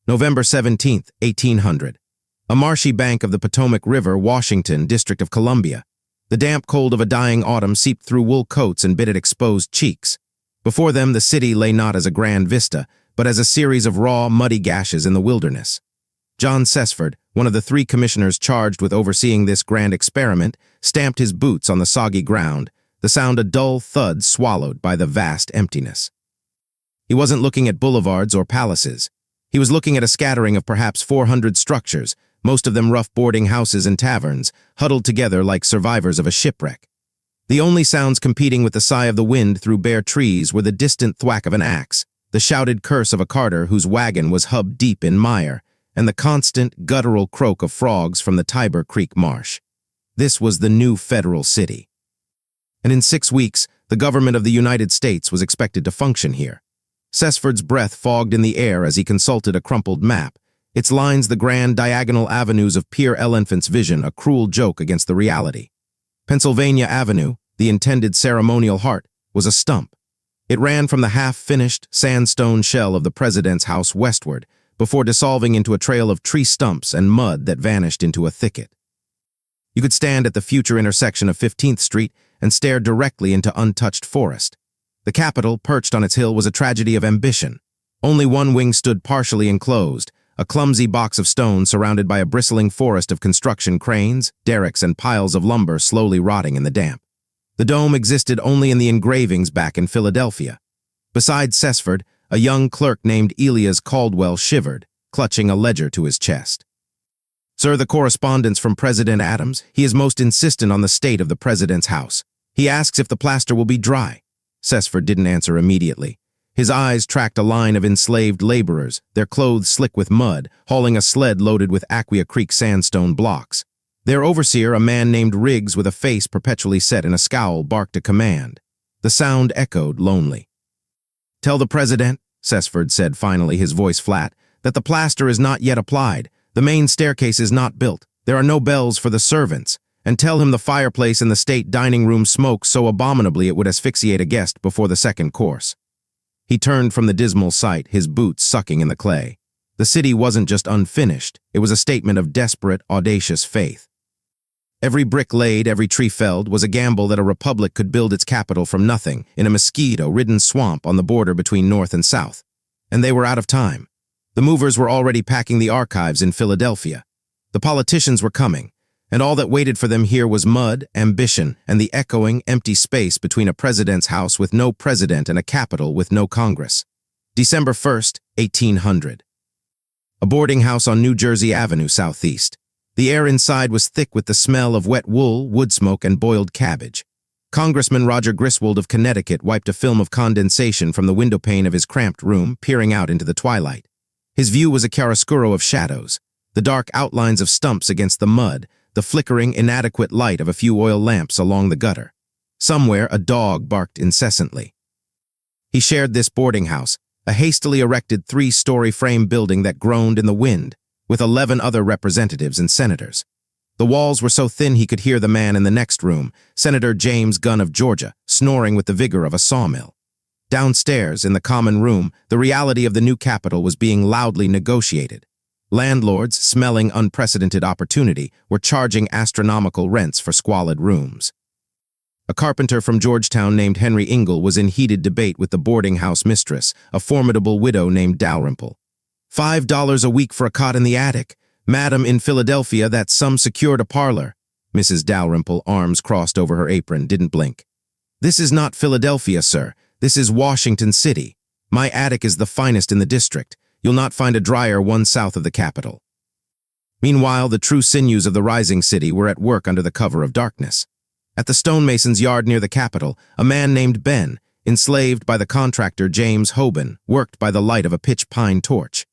November 17, 1800. A marshy bank of the Potomac River, Washington, District of Columbia. The damp cold of a dying autumn seeped through wool coats and bit at exposed cheeks. Before them, the city lay not as a grand vista, but as a series of raw, muddy gashes in the wilderness. John Sessford, one of the 3 commissioners charged with overseeing this grand experiment, stamped his boots on the soggy ground, the sound a dull thud swallowed by the vast emptiness. He wasn't looking at boulevards or palaces. He was looking at a scattering of perhaps 400 structures, most of them rough boarding houses and taverns, huddled together like survivors of a shipwreck. The only sounds competing with the sigh of the wind through bare trees were the distant thwack of an axe, the shouted curse of a carter whose wagon was hub deep in mire, and the constant, guttural croak of frogs from the Tiber Creek marsh. This was the new federal city. And in 6 weeks, the government of the United States was expected to function here. Sessford's breath fogged in the air as he consulted a crumpled map, its lines the grand diagonal avenues of Pierre L'Enfant's vision, a cruel joke against the reality. Pennsylvania Avenue, the intended ceremonial heart, was a stump. It ran from the half-finished sandstone shell of the president's house westward, before dissolving into a trail of tree stumps and mud that vanished into a thicket. You could stand at the future intersection of 15th Street and stare directly into untouched forest. The Capitol, perched on its hill, was a tragedy of ambition. Only one wing stood partially enclosed, a clumsy box of stone surrounded by a bristling forest of construction cranes, derricks, and piles of lumber slowly rotting in the damp. The dome existed only in the engravings back in Philadelphia. Beside Sessford, a young clerk named Elias Caldwell shivered, clutching a ledger to his chest. "Sir, the correspondence from President Adams. He is most insistent on the state of the president's house. He asks if the plaster will be dry." Sessford didn't answer immediately. His eyes tracked a line of enslaved laborers, their clothes slick with mud, hauling a sled loaded with Aquia Creek sandstone blocks. Their overseer, a man named Riggs with a face perpetually set in a scowl, barked a command. The sound echoed lonely. "Tell the president," Sessford said finally, his voice flat, "that the plaster is not yet applied. The main staircase is not built. There are no bells for the servants. And tell him the fireplace in the state dining room smokes so abominably it would asphyxiate a guest before the second course." He turned from the dismal sight, his boots sucking in the clay. The city wasn't just unfinished, it was a statement of desperate, audacious faith. Every brick laid, every tree felled, was a gamble that a republic could build its capital from nothing, in a mosquito-ridden swamp on the border between North and South. And they were out of time. The movers were already packing the archives in Philadelphia. The politicians were coming, and all that waited for them here was mud, ambition, and the echoing, empty space between a president's house with no president and a capital with no Congress. December 1st, 1800. A boarding house on New Jersey Avenue, southeast. The air inside was thick with the smell of wet wool, wood smoke, and boiled cabbage. Congressman Roger Griswold of Connecticut wiped a film of condensation from the windowpane of his cramped room, peering out into the twilight. His view was a chiaroscuro of shadows, the dark outlines of stumps against the mud, the flickering, inadequate light of a few oil lamps along the gutter. Somewhere, a dog barked incessantly. He shared this boarding house, a hastily erected 3-story frame building that groaned in the wind, with 11 other representatives and senators. The walls were so thin he could hear the man in the next room, Senator James Gunn of Georgia, snoring with the vigor of a sawmill. Downstairs, in the common room, the reality of the new capital was being loudly negotiated. Landlords, smelling unprecedented opportunity, were charging astronomical rents for squalid rooms. A carpenter from Georgetown named Henry Ingle was in heated debate with the boarding house mistress, a formidable widow named Dalrymple. $5 a week for a cot in the attic. Madam, in Philadelphia, that's some secured a parlor. Mrs. Dalrymple, arms crossed over her apron, didn't blink. "This is not Philadelphia, sir. This is Washington City. My attic is the finest in the district. You'll not find a dryer one south of the Capitol." Meanwhile, the true sinews of the rising city were at work under the cover of darkness. At the stonemason's yard near the Capitol, a man named Ben, enslaved by the contractor James Hoban, worked by the light of a pitch pine torch.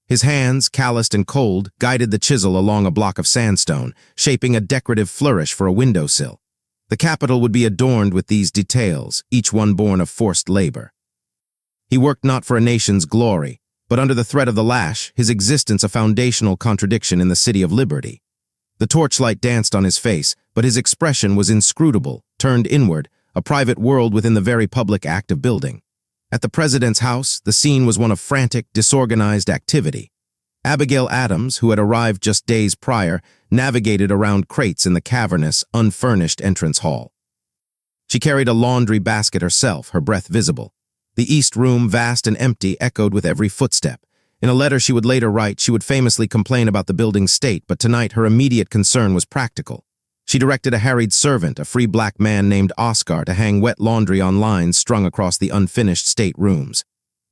His hands, calloused and cold, guided the chisel along a block of sandstone, shaping a decorative flourish for a windowsill. The Capitol would be adorned with these details, each one born of forced labor. He worked not for a nation's glory, but under the threat of the lash, his existence a foundational contradiction in the city of liberty. The torchlight danced on his face, but his expression was inscrutable, turned inward, a private world within the very public act of building. At the president's house, the scene was one of frantic, disorganized activity. Abigail Adams, who had arrived just days prior, navigated around crates in the cavernous, unfurnished entrance hall. She carried a laundry basket herself, her breath visible. The east room, vast and empty, echoed with every footstep. In a letter she would later write, she would famously complain about the building's state, but tonight her immediate concern was practical. She directed a harried servant, a free black man named Oscar, to hang wet laundry on lines strung across the unfinished state rooms.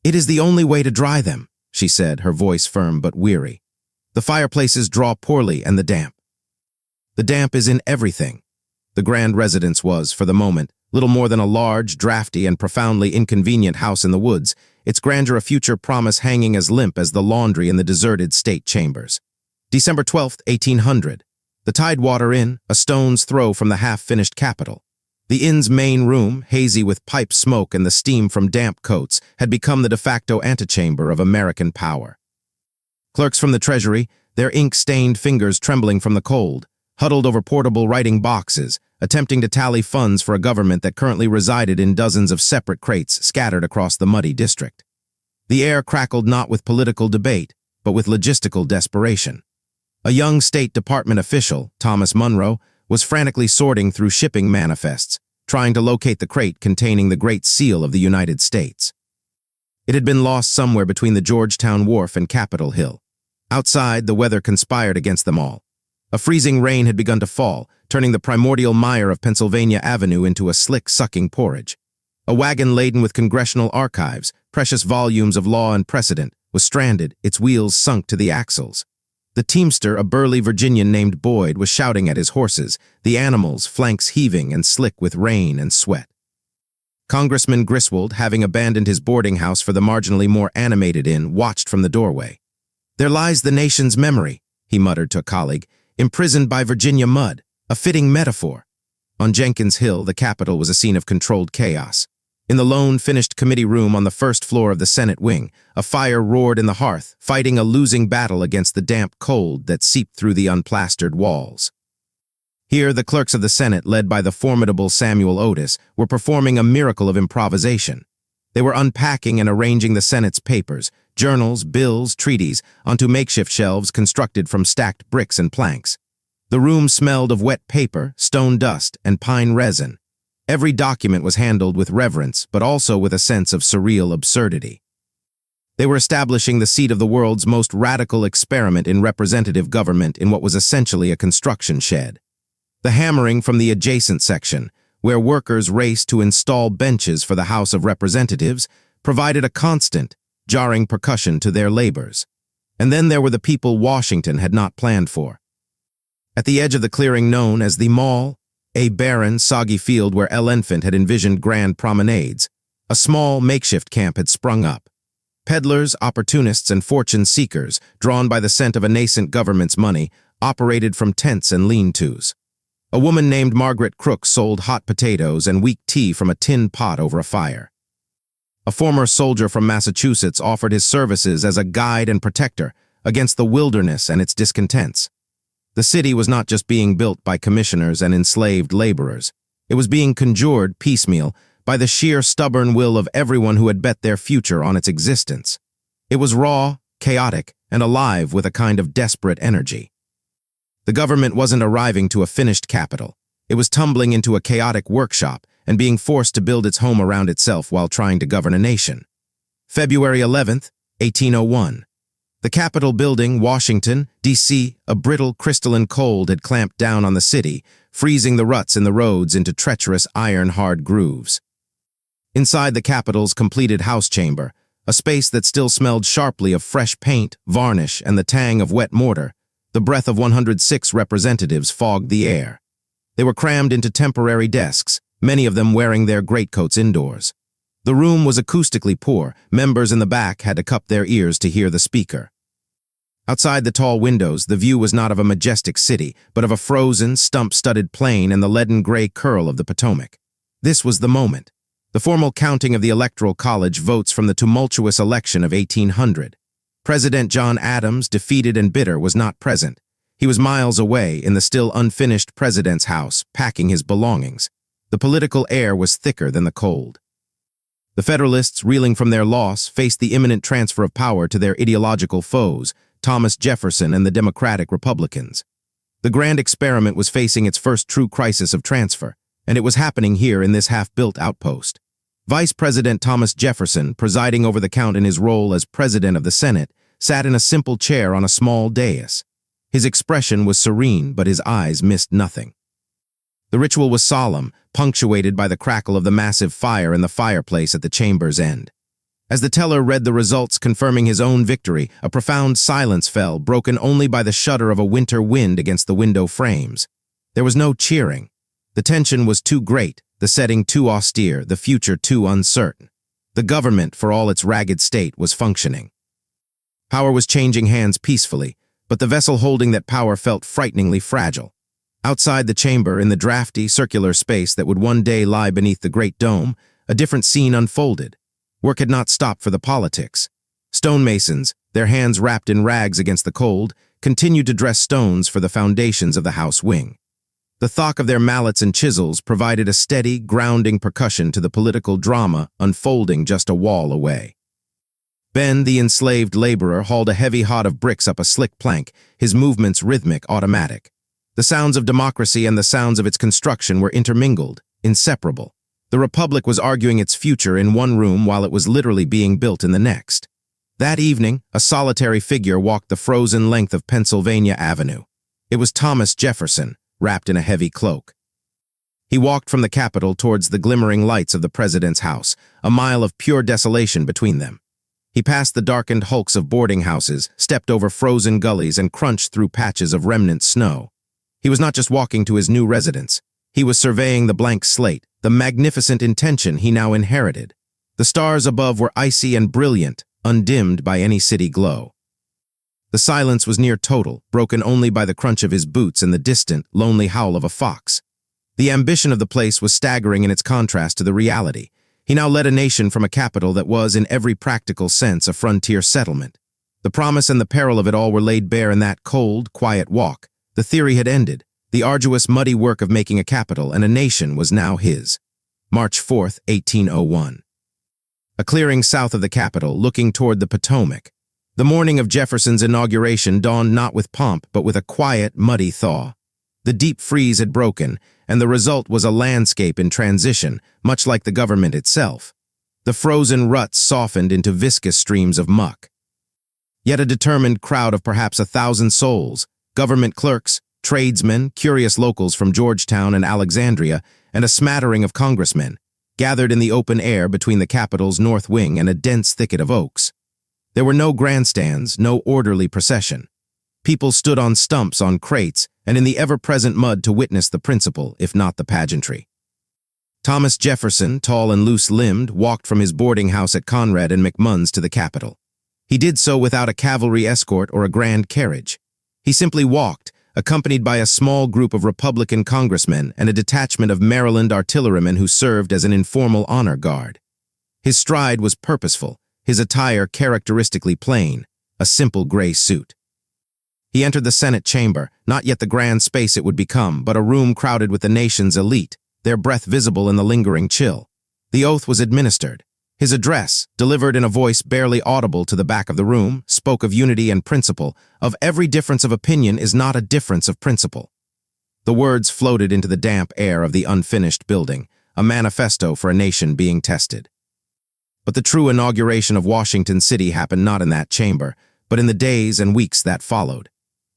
"It is the only way to dry them," she said, her voice firm but weary. "The fireplaces draw poorly, and the damp. The damp is in everything." The grand residence was, for the moment, little more than a large, drafty, and profoundly inconvenient house in the woods, its grandeur a future promise hanging as limp as the laundry in the deserted state chambers. December 12th, 1800. The Tidewater Inn, a stone's throw from the half-finished Capitol. The inn's main room, hazy with pipe smoke and the steam from damp coats, had become the de facto antechamber of American power. Clerks from the Treasury, their ink-stained fingers trembling from the cold, huddled over portable writing boxes, attempting to tally funds for a government that currently resided in dozens of separate crates scattered across the muddy district. The air crackled not with political debate, but with logistical desperation. A young State Department official, Thomas Munro, was frantically sorting through shipping manifests, trying to locate the crate containing the Great Seal of the United States. It had been lost somewhere between the Georgetown Wharf and Capitol Hill. Outside, the weather conspired against them all. A freezing rain had begun to fall, turning the primordial mire of Pennsylvania Avenue into a slick, sucking porridge. A wagon laden with congressional archives, precious volumes of law and precedent, was stranded, its wheels sunk to the axles. The teamster, a burly Virginian named Boyd, was shouting at his horses, the animals, flanks heaving and slick with rain and sweat. Congressman Griswold, having abandoned his boarding house for the marginally more animated inn, watched from the doorway. "There lies the nation's memory," he muttered to a colleague, "imprisoned by Virginia mud, a fitting metaphor." On Jenkins Hill, the Capitol was a scene of controlled chaos. In the lone, finished committee room on the first floor of the Senate wing, a fire roared in the hearth, fighting a losing battle against the damp cold that seeped through the unplastered walls. Here, the clerks of the Senate, led by the formidable Samuel Otis, were performing a miracle of improvisation. They were unpacking and arranging the Senate's papers, journals, bills, treaties, onto makeshift shelves constructed from stacked bricks and planks. The room smelled of wet paper, stone dust, and pine resin. Every document was handled with reverence, but also with a sense of surreal absurdity. They were establishing the seat of the world's most radical experiment in representative government in what was essentially a construction shed. The hammering from the adjacent section, where workers raced to install benches for the House of Representatives, provided a constant, jarring percussion to their labors. And then there were the people Washington had not planned for. At the edge of the clearing known as the Mall, a barren, soggy field where El Infant had envisioned grand promenades, a small, makeshift camp had sprung up. Peddlers, opportunists, and fortune seekers, drawn by the scent of a nascent government's money, operated from tents and lean-tos. A woman named Margaret Crook sold hot potatoes and weak tea from a tin pot over a fire. A former soldier from Massachusetts offered his services as a guide and protector against the wilderness and its discontents. The city was not just being built by commissioners and enslaved laborers. It was being conjured piecemeal by the sheer stubborn will of everyone who had bet their future on its existence. It was raw, chaotic, and alive with a kind of desperate energy. The government wasn't arriving to a finished capital. It was tumbling into a chaotic workshop and being forced to build its home around itself while trying to govern a nation. February 11th, 1801. The Capitol building, Washington, D.C., a brittle, crystalline cold had clamped down on the city, freezing the ruts in the roads into treacherous, iron-hard grooves. Inside the Capitol's completed house chamber, a space that still smelled sharply of fresh paint, varnish, and the tang of wet mortar, the breath of 106 representatives fogged the air. They were crammed into temporary desks, many of them wearing their greatcoats indoors. The room was acoustically poor. Members in the back had to cup their ears to hear the speaker. Outside the tall windows, the view was not of a majestic city, but of a frozen, stump-studded plain and the leaden-gray curl of the Potomac. This was the moment. The formal counting of the Electoral College votes from the tumultuous election of 1800. President John Adams, defeated and bitter, was not present. He was miles away in the still unfinished president's house, packing his belongings. The political air was thicker than the cold. The Federalists, reeling from their loss, faced the imminent transfer of power to their ideological foes, Thomas Jefferson and the Democratic Republicans. The grand experiment was facing its first true crisis of transfer, and it was happening here in this half-built outpost. Vice President Thomas Jefferson, presiding over the count in his role as President of the Senate, sat in a simple chair on a small dais. His expression was serene, but his eyes missed nothing. The ritual was solemn, punctuated by the crackle of the massive fire in the fireplace at the chamber's end. As the teller read the results confirming his own victory, a profound silence fell, broken only by the shudder of a winter wind against the window frames. There was no cheering. The tension was too great, the setting too austere, the future too uncertain. The government, for all its ragged state, was functioning. Power was changing hands peacefully, but the vessel holding that power felt frighteningly fragile. Outside the chamber, in the drafty, circular space that would one day lie beneath the Great Dome, a different scene unfolded. Work had not stopped for the politics. Stonemasons, their hands wrapped in rags against the cold, continued to dress stones for the foundations of the house wing. The thwack of their mallets and chisels provided a steady, grounding percussion to the political drama unfolding just a wall away. Ben, the enslaved laborer, hauled a heavy hod of bricks up a slick plank, his movements rhythmic, automatic. The sounds of democracy and the sounds of its construction were intermingled, inseparable. The Republic was arguing its future in one room while it was literally being built in the next. That evening, a solitary figure walked the frozen length of Pennsylvania Avenue. It was Thomas Jefferson, wrapped in a heavy cloak. He walked from the Capitol towards the glimmering lights of the president's house, a mile of pure desolation between them. He passed the darkened hulks of boarding houses, stepped over frozen gullies, and crunched through patches of remnant snow. He was not just walking to his new residence. He was surveying the blank slate, the magnificent intention he now inherited. The stars above were icy and brilliant, undimmed by any city glow. The silence was near total, broken only by the crunch of his boots and the distant, lonely howl of a fox. The ambition of the place was staggering in its contrast to the reality. He now led a nation from a capital that was, in every practical sense, a frontier settlement. The promise and the peril of it all were laid bare in that cold, quiet walk. The theory had ended. The arduous, muddy work of making a capital and a nation was now his. March 4, 1801. A clearing south of the Capitol, looking toward the Potomac. The morning of Jefferson's inauguration dawned not with pomp, but with a quiet, muddy thaw. The deep freeze had broken, and the result was a landscape in transition, much like the government itself. The frozen ruts softened into viscous streams of muck. Yet a determined crowd of perhaps 1,000 souls, government clerks, tradesmen, curious locals from Georgetown and Alexandria, and a smattering of congressmen, gathered in the open air between the Capitol's north wing and a dense thicket of oaks. There were no grandstands, no orderly procession. People stood on stumps, on crates, and in the ever-present mud to witness the principle, if not the pageantry. Thomas Jefferson, tall and loose-limbed, walked from his boarding house at Conrad and McMunn's to the Capitol. He did so without a cavalry escort or a grand carriage. He simply walked, accompanied by a small group of Republican congressmen and a detachment of Maryland artillerymen who served as an informal honor guard. His stride was purposeful, his attire characteristically plain, a simple gray suit. He entered the Senate chamber, not yet the grand space it would become, but a room crowded with the nation's elite, their breath visible in the lingering chill. The oath was administered. His address, delivered in a voice barely audible to the back of the room, spoke of unity and principle, of every difference of opinion is not a difference of principle. The words floated into the damp air of the unfinished building, a manifesto for a nation being tested. But the true inauguration of Washington City happened not in that chamber, but in the days and weeks that followed.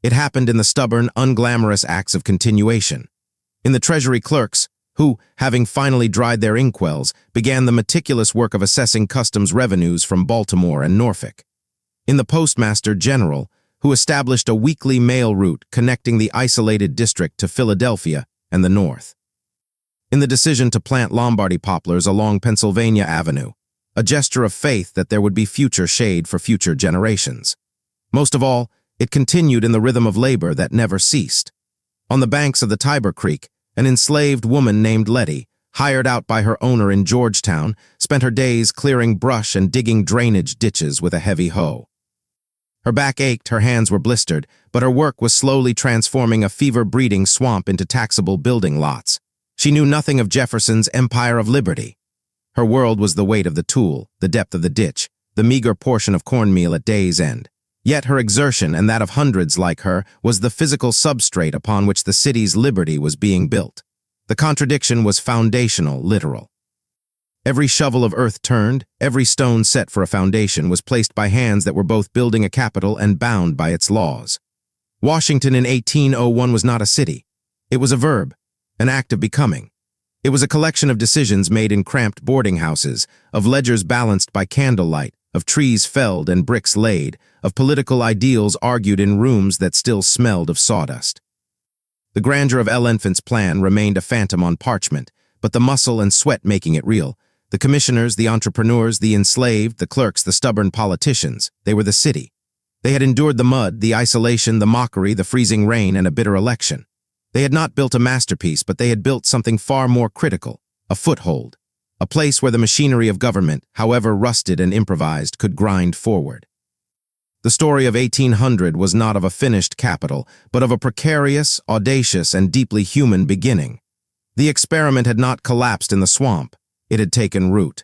It happened in the stubborn, unglamorous acts of continuation. In the Treasury clerks, who, having finally dried their inkwells, began the meticulous work of assessing customs revenues from Baltimore and Norfolk. In the Postmaster General, who established a weekly mail route connecting the isolated district to Philadelphia and the North. In the decision to plant Lombardy poplars along Pennsylvania Avenue, a gesture of faith that there would be future shade for future generations. Most of all, it continued in the rhythm of labor that never ceased. On the banks of the Tiber Creek, an enslaved woman named Letty, hired out by her owner in Georgetown, spent her days clearing brush and digging drainage ditches with a heavy hoe. Her back ached, her hands were blistered, but her work was slowly transforming a fever-breeding swamp into taxable building lots. She knew nothing of Jefferson's Empire of Liberty. Her world was the weight of the tool, the depth of the ditch, the meager portion of cornmeal at day's end. Yet her exertion, and that of hundreds like her, was the physical substrate upon which the city's liberty was being built. The contradiction was foundational, literal. Every shovel of earth turned, every stone set for a foundation was placed by hands that were both building a capital and bound by its laws. Washington in 1801 was not a city. It was a verb, an act of becoming. It was a collection of decisions made in cramped boarding houses, of ledgers balanced by candlelight, of trees felled and bricks laid, of political ideals argued in rooms that still smelled of sawdust. The grandeur of L'Enfant's plan remained a phantom on parchment, but the muscle and sweat making it real. The commissioners, the entrepreneurs, the enslaved, the clerks, the stubborn politicians, they were the city. They had endured the mud, the isolation, the mockery, the freezing rain, and a bitter election. They had not built a masterpiece, but they had built something far more critical, a foothold, a place where the machinery of government, however rusted and improvised, could grind forward. The story of 1800 was not of a finished capital, but of a precarious, audacious, and deeply human beginning. The experiment had not collapsed in the swamp. It had taken root.